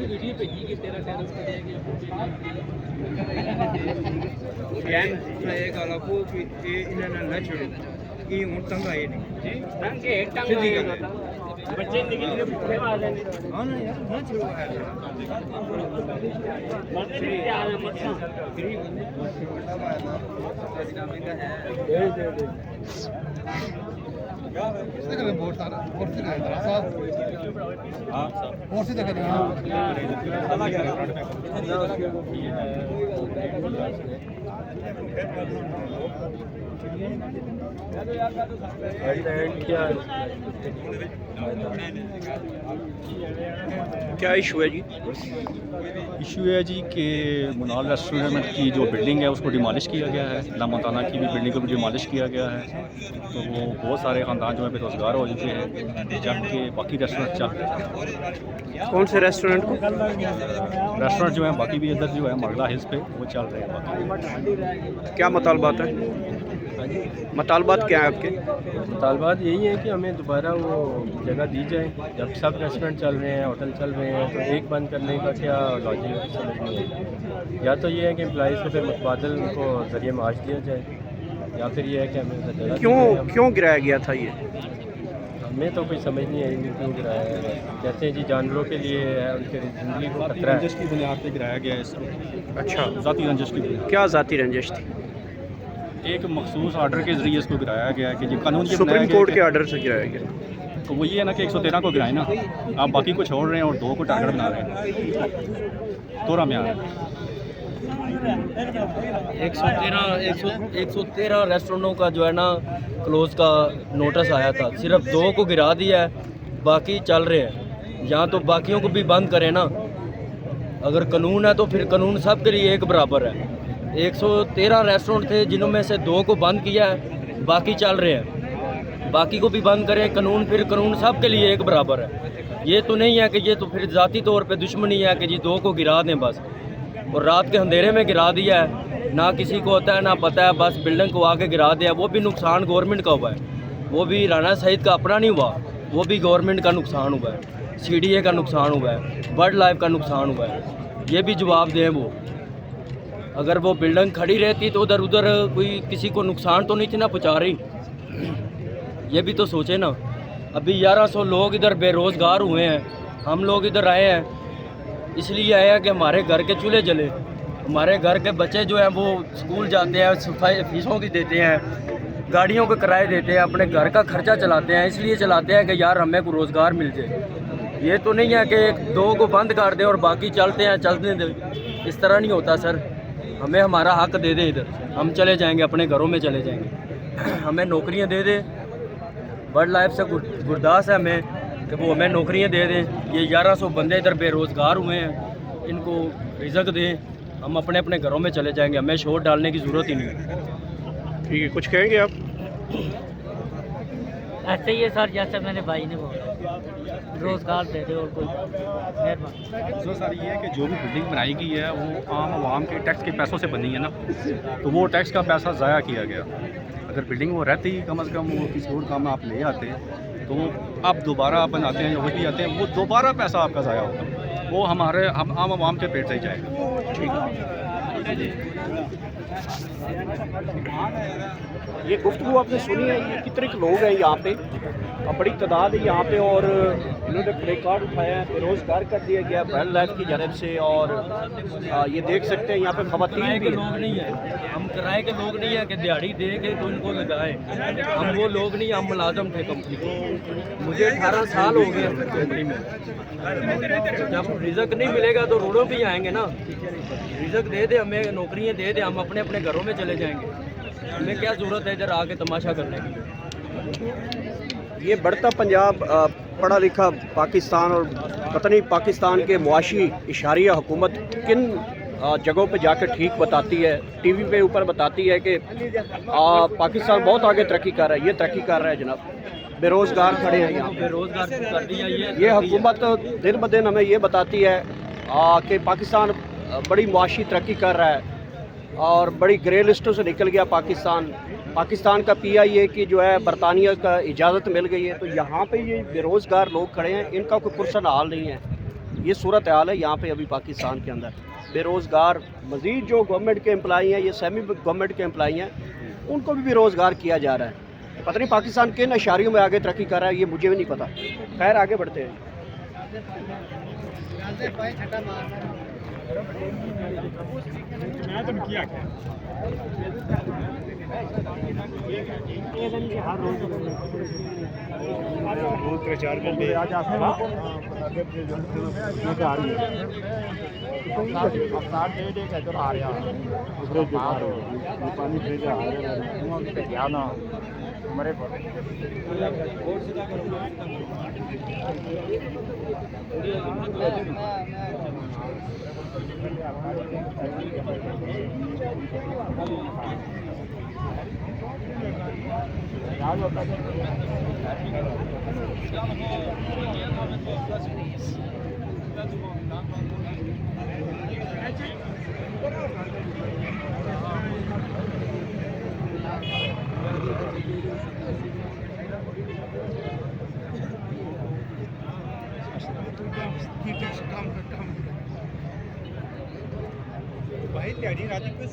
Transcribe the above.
Video भेजी कि तेरा टेरेस पे एक अलग को इन्हें ना छोड़ो ये उन तंग आए नहीं टंग के बच्चे निकल के भूखे वाले हाँ ना यार ना छोड़ो क्या इशू है जी? इशू है जी कि मुनाल रेस्टोरेंट की जो बिल्डिंग है उसको डिमॉलिश किया गया है। लामताना की भी बिल्डिंग को भी डिमॉलिश किया गया है, तो वो बहुत सारे ख़ानदान जो है बेरोज़गार हो चुके हैं, जबकि बाकी रेस्टोरेंट चल रहे हैं। कौन से रेस्टोरेंट को? रेस्टोरेंट जो है बाकी भी इधर जो है मरला हिल्स पे वो चल रहे हैं बाकी। क्या मुतालबात है? मुतालबात क्या है आपके? मुतालबात यही है कि हमें दोबारा वो जगह दी जाए। जब सब रेस्टोरेंट चल रहे हैं, होटल चल रहे हैं, तो एक बंद करने का क्या लॉजिक समझ नहीं है। या तो ये है कि एम्प्लॉइज़ को फिर मुतबादल उनको ज़रिए मार्च दिया जाए, या फिर ये है कि हमें जगह क्यों गिराया गया था ये? हमें तो कोई समझ नहीं आई क्यों गिराया है। कहते हैं जी जानवरों के लिए है, उनकी ज़िंदगी को खतरा है। रंजिश की बुनियाद पर गिराया गया है इसको। अच्छा, ज़ाती रंजिश की बुनियाद। क्या ज़ाती रंजिश थी? एक मखसूस आर्डर के ज़रिए इसको गिराया गया है कि जो कानून ये सुप्रीम कोर्ट के आर्डर से गिराया गया। तो वो ये है ना कि 113 को गिराए ना, आप बाकी को छोड़ रहे हैं और 2 को टारगेट बना रहे हैं। तोरा में आ रहा है 113 रेस्टोरेंटों का जो है ना क्लोज का नोटिस आया था, सिर्फ 2 को गिरा दिया है, बाकी चल रहे हैं। यहाँ तो बाकियों को भी बंद करें ना। अगर कानून है तो फिर कानून सब के लिए एक बराबर है। 113 रेस्टोरेंट थे जिनमें से 2 को बंद किया है, बाकी चल रहे हैं। बाकी को भी बंद करें, कानून फिर कानून सब के लिए एक बराबर है। ये तो नहीं है कि ये तो फिर ज़ाती तौर पे दुश्मनी है कि जी 2 को गिरा दें बस, और रात के अंधेरे में गिरा दिया है, ना किसी को होता है ना पता है, बस बिल्डिंग को आके गिरा दिया। वो भी नुकसान गवर्नमेंट का हुआ है, वो भी राना सईद का अपना नहीं हुआ, वो भी गवर्नमेंट का नुकसान हुआ है, CDA का नुकसान हुआ है, बर्ड लाइफ का नुकसान हुआ है। ये भी जवाब दें वो। अगर वो बिल्डिंग खड़ी रहती तो उधर उधर कोई किसी को नुकसान तो नहीं थी ना पहुँचा रही। ये भी तो सोचे ना। अभी 1100 लोग इधर बेरोज़गार हुए हैं। हम लोग इधर आए हैं इसलिए आए हैं कि हमारे घर के चूल्हे जले, हमारे घर के बच्चे जो हैं वो स्कूल जाते हैं, सफाई फीसों की देते हैं, गाड़ियों के किराए देते हैं, अपने घर का खर्चा चलाते हैं। इसलिए चलाते हैं कि यार हमें को रोज़गार मिल जाए। ये तो नहीं है कि 2 को बंद कर दें और बाकी चलते हैं, चलने दें। इस तरह नहीं होता सर। हमें हमारा हक दे दे, इधर हम चले जाएंगे, अपने घरों में चले जाएंगे। हमें नौकरियां दे दे। बर्ड लाइफ से गुरदास है हमें कि वो हमें नौकरियां दे दें। ये 1100 बंदे इधर बेरोज़गार हुए हैं, इनको रिज़्क दें, हम अपने अपने घरों में चले जाएंगे। हमें शोर डालने की ज़रूरत ही नहीं है। ठीक है, कुछ कहेंगे आप? ऐसे ही है सर, जैसे मैंने भाई ने बोला, रोज़गार दे दे और कोई मेहरबानी। तो सर ये है कि जो भी बिल्डिंग बनाई गई है वो आम आवाम के टैक्स के पैसों से बनी है ना, तो वो टैक्स का पैसा ज़ाया किया गया। अगर बिल्डिंग वो रहती कम अज़ कम वो किसी और काम में आप ले आते तो आप दोबारा आप बनाते हैं या वही आते हैं, वो दोबारा पैसा आपका ज़ाया होगा, वो हमारे आम आवाम के पेट से ही जाएगा। ठीक है। ये गुफ्तगू आपने सुनी है, ये कितने लोग हैं यहाँ पे, बड़ी तादाद है यहाँ पे, और इन्होंने प्ले कार्ड उठाया है, बेरोज़गार कर दिया गया बर्ड लाइफ की जानब से। और ये देख सकते हैं यहाँ पे ख़वातीन भी लोग नहीं है, हम किराए के लोग नहीं है कि दिहाड़ी दे के तो इनको लगाए। हम वो लोग नहीं, हम मुलाजम थे कंपनी के। मुझे 18 साल हो गए कंपनी में। जब रिज़्क नहीं मिलेगा तो रोडों पे ही आएंगे ना। रिज़्क दे दे, हमें नौकरियाँ दे दे, हम अपने अपने घरों में चले जाएंगे। हमें क्या ज़रूरत है इधर आके तमाशा करने की। ये बढ़ता पंजाब पढ़ा लिखा पाकिस्तान और पता नहीं पाकिस्तान के मुआशी इशारिया हुकूमत किन जगहों पे जाकर ठीक बताती है, टीवी पे ऊपर बताती है कि पाकिस्तान बहुत आगे तरक्की कर रहा है, ये तरक्की कर रहा है जनाब। बेरोज़गार खड़े हैं यहाँ पे, बेरोजगार कर दिया ये हुकूमत दिन ब दिन हमें ये बताती है कि पाकिस्तान बड़ी मुआशी तरक्की कर रहा है और बड़ी ग्रे लिस्टों से निकल गया पाकिस्तान का PIA की जो है बरतानिया का इजाज़त मिल गई है। तो यहाँ पे ये बेरोज़गार लोग खड़े हैं, इनका कोई पुरसन हाल नहीं है। ये सूरत हाल है यहाँ पे अभी पाकिस्तान के अंदर। बेरोज़गार मज़ीद जो गवर्नमेंट के एम्प्लाई हैं, ये सेमी गवर्नमेंट के एम्प्लाई हैं, उनको भी बेरोज़गार किया जा रहा है। पता नहीं पाकिस्तान किन इशारियों में आगे तरक्की कर रहा है, ये मुझे भी नहीं पता। खैर आगे बढ़ते हैं। भाई दिहाड़ी रात पे